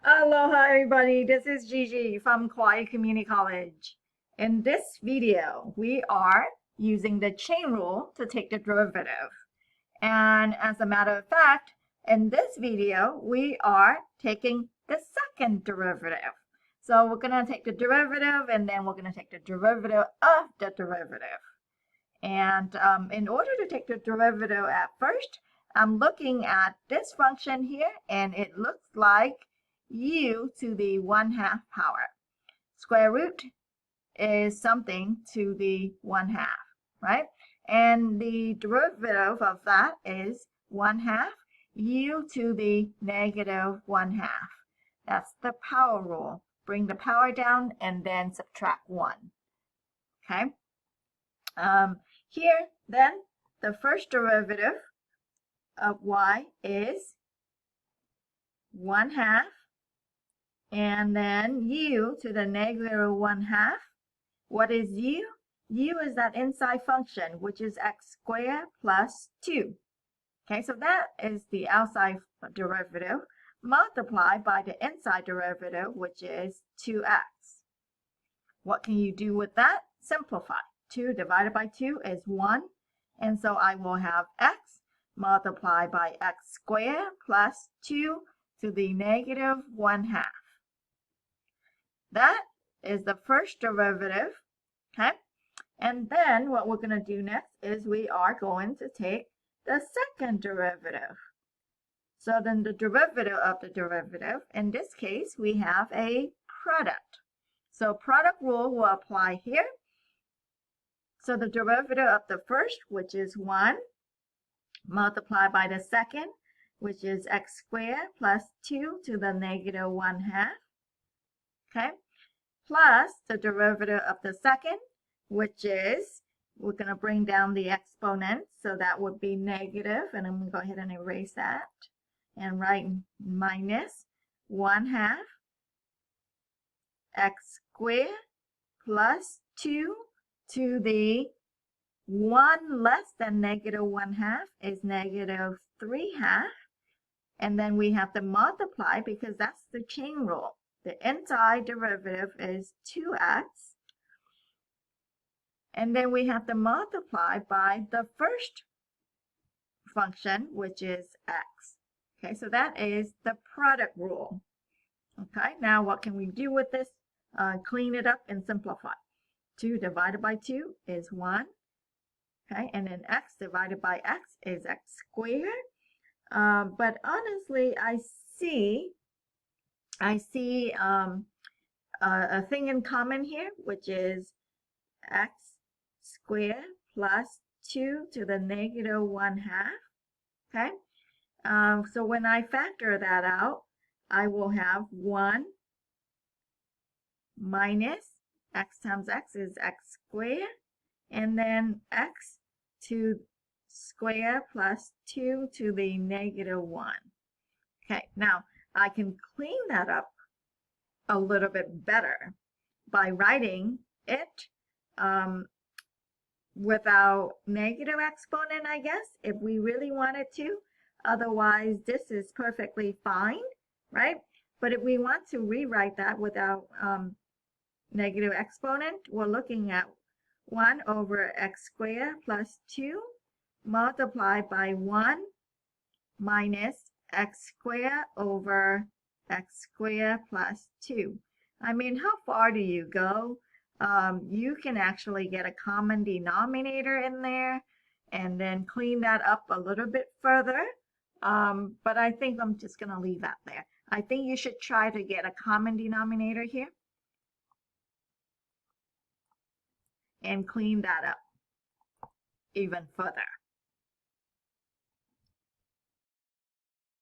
Aloha everybody, this is Gigi from Kauai Community College. In this video, we are using the chain rule to take the derivative. And as a matter of fact, in this video, we are taking the second derivative. So we're going to take the derivative and then we're going to take the derivative of the derivative. And in order to take the derivative at first, I'm looking at this function here and it looks like u to the 1/2 power. Square root is something to the 1/2, right? And the derivative of that is 1/2 u to the negative 1/2. That's the power rule. Bring the power down and then subtract 1. Okay? Here, then, the first derivative of y is 1/2. And then u to the negative 1/2. What is u? U is that inside function, which is x squared plus 2. Okay, so that is the outside derivative multiplied by the inside derivative, which is 2x. What can you do with that? Simplify. 2 divided by 2 is 1. And so I will have x multiplied by x squared plus 2 to the negative 1/2. That is the first derivative, okay? And then what we're going to do next is we are going to take the second derivative. So then the derivative of the derivative, in this case, we have a product. So product rule will apply here. So the derivative of the first, which is 1, multiplied by the second, which is x squared plus 2 to the negative 1/2. Okay, plus the derivative of the second, which is, we're going to bring down the exponent, so that would be negative, and I'm going to go ahead and erase that, and write minus 1/2 x squared plus 2 to the 1 less than negative 1/2 is negative 3/2, and then we have to multiply because that's the chain rule. The inside derivative is 2x. And then we have to multiply by the first function, which is x. Okay, so that is the product rule. Okay, now what can we do with this? Clean it up and simplify. 2 divided by 2 is 1. Okay, and then x divided by x is x squared. But honestly, I see a thing in common here, which is x squared plus 2 to the negative 1/2. Okay, so when I factor that out, I will have 1 minus x times x is x squared, and then x to square plus 2 to the negative 1. Okay, now I can clean that up a little bit better by writing it without negative exponent, I guess, if we really wanted to. Otherwise, this is perfectly fine, right? But if we want to rewrite that without negative exponent, we're looking at 1 over x squared plus 2 multiplied by 1 minus x squared over x squared plus 2. I mean, how far do you go? You can actually get a common denominator in there and then clean that up a little bit further. But I think I'm just going to leave that there. I think you should try to get a common denominator here and clean that up even further.